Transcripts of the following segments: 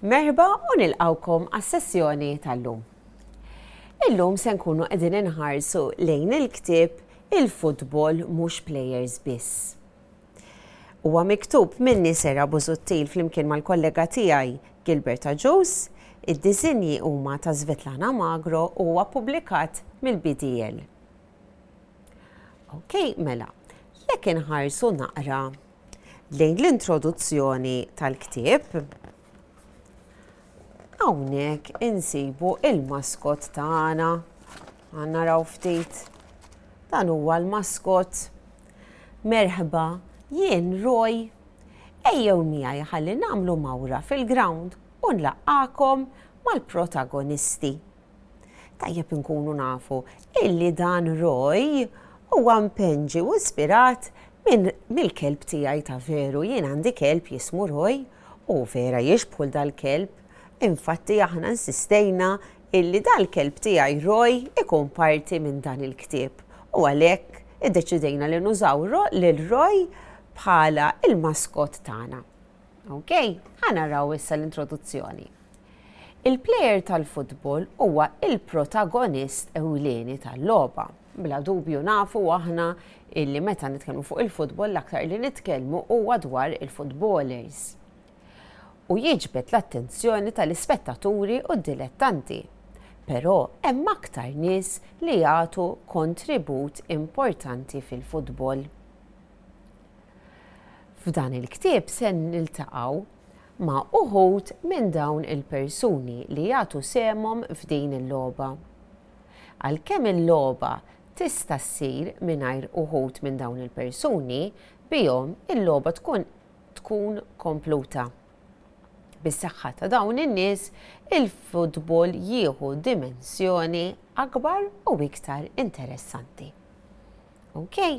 Merħba u nilqawkom għas-sessjoni tal-lum. Illum se nkunu qegħdin inħarsu lejn il-ktieb Il-futbol mhux plejers biss. Huwa miktub minni Sera Busuttil flimkien mal-kollega tiegħi Gilbert Aġus, id-diżinji huma ta' Svetlana Magro u huwa ppubblikat mill-BDL. Okej, mela, jekk inħarsu naqra lejn l-introduzzjoni tal-ktieb, hawnhekk insibu il-maskot tagħna. Naraw ftit. Dan huwa l-maskot. Merħba, jien Roy. Ejjew miegħi ħalli nagħmlu mawra fil-ground u nlaqqakom mal-protagonisti. Tajjeb inkunu nafu illi dan Roy huwa mpenġi u ispirat mill-kelb tiegħi ta' veru. Jien għandi kelb jismu Roy u vera jixbħu dal-kelb. Infatti aħna insistejna illi dal-kelb tiegħi Roy ikun parti minn dan il-ktieb u għalhekk iddeċidejna li nużaw lil Roy bħala il-maskot tagħna. Okej, ħanaraw issa l-introduzzjoni. Il-plejer tal-futbol huwa il-protagonist ewlieni tal-logħba. Bla dubju nafu aħna illi meta nitkellmu fuq il-futbol l-aktar li nitkellmu huwa dwar il-footballers. U jiġbed l-attenzjoni tal-ispettaturi u d-dilettanti. Però hemm aktar nies li jagħtu kontribut importanti fil-futbol. F'dan il-ktieb se niltaqgħu ma' uħud minn dawn il-persuni li jagħtu semhom f'din il-logħba. Għalkemm il-logħba tista' ssir mingħajr uħud minn dawn il-persuni, bihom il-logħba tkun kompluta. Bis-saħħa ta' dawn in-nies, il-futbol jieħu dimensjoni akbar u iktar interessanti. Okej,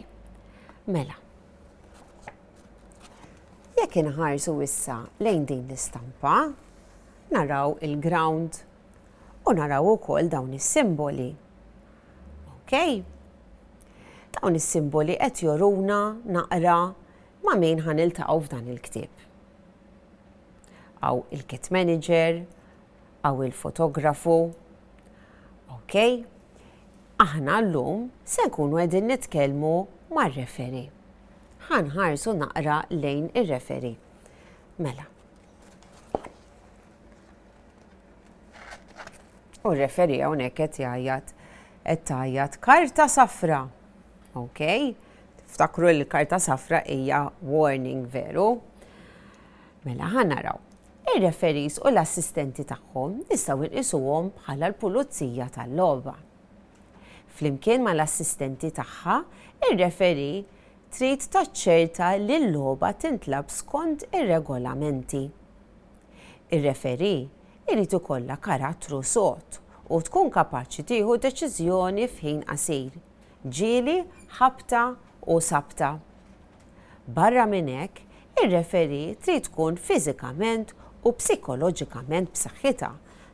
mela. Jekk inħarsu issa lejn din l-istampa, naraw il-ground u naraw ukoll dawn is-simboli. Okej? Dawn is-simboli qed joruna naqra ma' min ħaniltaqgħu f'dan il-ktieb. Aw il-kit manager, aw il-fotografu. Okej? Aħna llum se nkunu qegħdin nitkellmu mar-referi. Ħanħarsu naqra lejn ir-referi. Mela. U r-referi hawnhekk qed jgħajjat karta safra. Okej? Tiftakru li l-karta safra hija warning veru. Mela ħanaraw. Ir-referees u l-assistenti tagħhom nistgħu nqisuhom bħala l-pulizija tal-logħba. Flimkien mal-assistenti tagħha, ir-referee trid taċċerta li l-logħba tintlab skont ir-regolamenti. Ir-referee irid ikollha karattru sod u tkun kapaċi tieħu deċiżjoni f'ħin qasir, ġieli, ħabta u sabta. Barra minn hekk, ir-referee trid tkun fiżikament u psikoloġikament b'saħħitha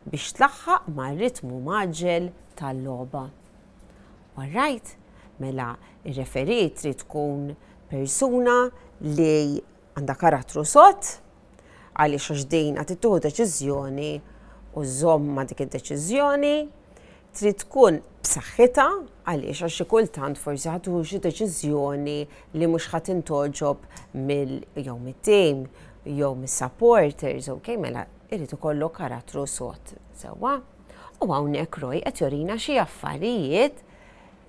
biex tlaħħaq mar-ritmu maġġel tal-logħba. Alright, mela ir-referee trid tkun persuna li għandha karattru sod għaliex għax din qed tieħu deċiżjoni u żomm ma' dik id-deċiżjoni, trid tkun b'saħħitha għaliex għax xi kultant forsi ħadd tieħu xi deċiżjoni li mhux ħadd intoġob jew mit-tim jew mis-supporters, okej, mela irid ikollu karattru sod. Sewwa? U hawnhekk Roy qed jorina xi affarijiet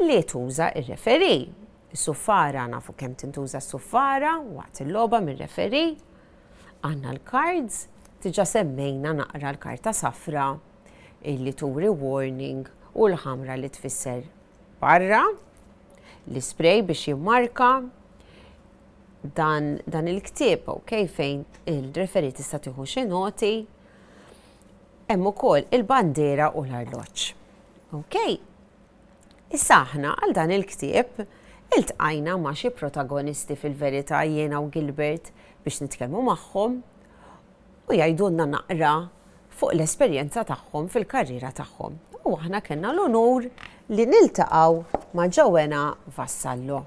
li tuża ir-referee. Is-suffara nafu kemm tintuża s-suffara waqt il-logħba mir-referee. Għandna l-cards, diġà semmejna naqra l-karta safra illi turi warning u l-ħamra li tfisser barra, l-isprej biex jimmarka. Dan il-ktieb, okej, fejn il-referee tista' tieħu xi noti, hemm ukoll il-bandiera u l-arloġġ. Okej. Issa aħna għal dan il-ktieb iltqajna ma' xi protagonisti fil-verità jiena u Gilbert biex nitkellmu magħhom u jgħidulna naqra fuq l-esperjenza tagħhom fil-karriera tagħhom. U aħna kellna l-onur li niltaqgħu ma' Joanna Vassallo.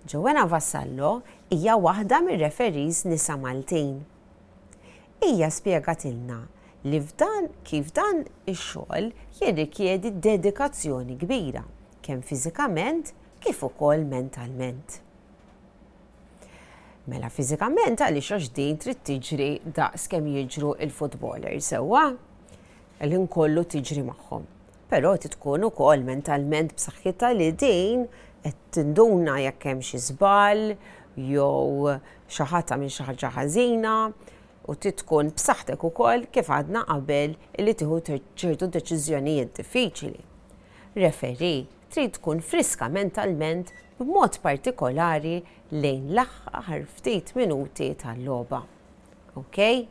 Joanna Vassallo hija waħda mir-referees nisa Maltin. hija spjegatilna li kif dan ix-xogħol jirrikjedi dedikazzjoni kbira, kemm fiżikament kif ukoll mentalment. Mela fiżikament għaliex għax din trid tiġri daqs kemm jiġru il-footballers sewwa, l-ħin kollu tiġri magħhom. Però tkun ukoll mentalment b'saħħitha li din qed tinduna jekk hemm xi żball jew xi ħadd minn xi ħaġa ħażina u tkun b'saħħtek ukoll kif għadna qabel li tieħu ċertu deċiżjonijiet diffiċli. Referi trid tkun friska mentalment b'mod partikolari lejn l-aħħar ftit minuti tal-logħba. Okay?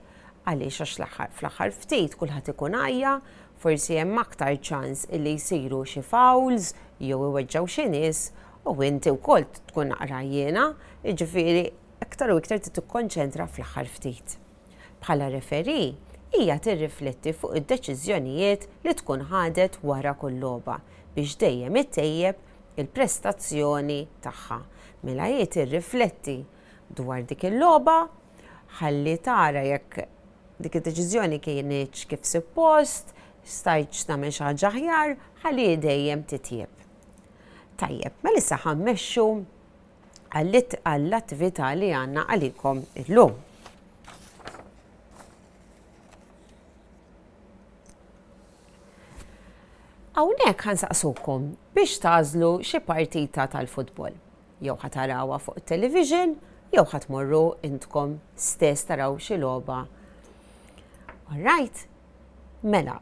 Għaliex għax fl-aħħar ftit kulħadd ikun għajja, forsi hemm aktar ċans illi jsiru xi fouls jew iweġġgħu xi nies u inti wkoll tkun naqra għajjena, jiġifieri aktar u iktar tikkonċentra fl-aħħar ftit. Bħala referi hija tirrifletti fuq id-deċiżjonijiet li tkun ħadet wara kull logħba biex dejjem ittejjeb il-prestazzjoni tagħha. Mela hi tirrifletti dwar dik il-logħba ħalli tara jekk dik id-deċiżjoni kienx kif suppost, stajtx tagħmel xi ħaġa aħjar, ħalli dejjem titjieb. Tajjeb, mela issa ħammexxu għall-attività li għandna għalikom illum. Hawnhekk ħansaqsukom biex tażlu xi partita tal-futbol. Jew ħatarawha fuq it-television, jew ħatmorru intkom stess taraw xi logħba. Alright? Mela,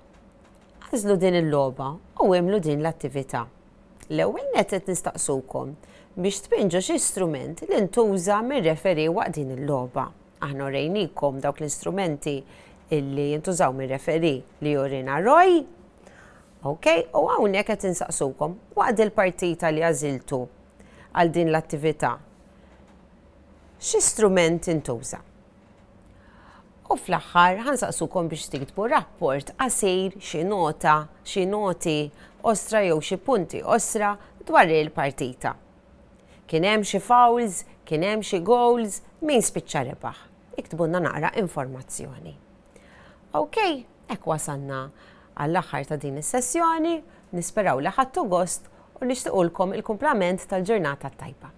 għażlu din il-logħba u għemlu din l-attività. L-ewwel qed nistaqsukom biex tpinġu xi strument li ntuża mir-referi waqt din il-logħba. Aħna rejnikom dawk l-istrumenti illi jintużaw mir-referi li jurina Roy. Okay? U hawnhekk qed insaqsukom waqt il-partita li għażiltu għal din l-attività. Xi strument intuża? U fl-aħħar ħansaqsukom biex tiktbu rapport qasir xi noti osra jew xi punti osra dwar il-partita. Kien hemm xi fouls, kien hemm xi goals, min spiċċa rebaħ. Iktbulna naqra informazzjoni. Okay, hekk wasalna għall-aħħar ta' din is-sessjoni, nisperaw li ħadtu gost u nixtiequlkom il-kumplament tal-ġurnata tajba.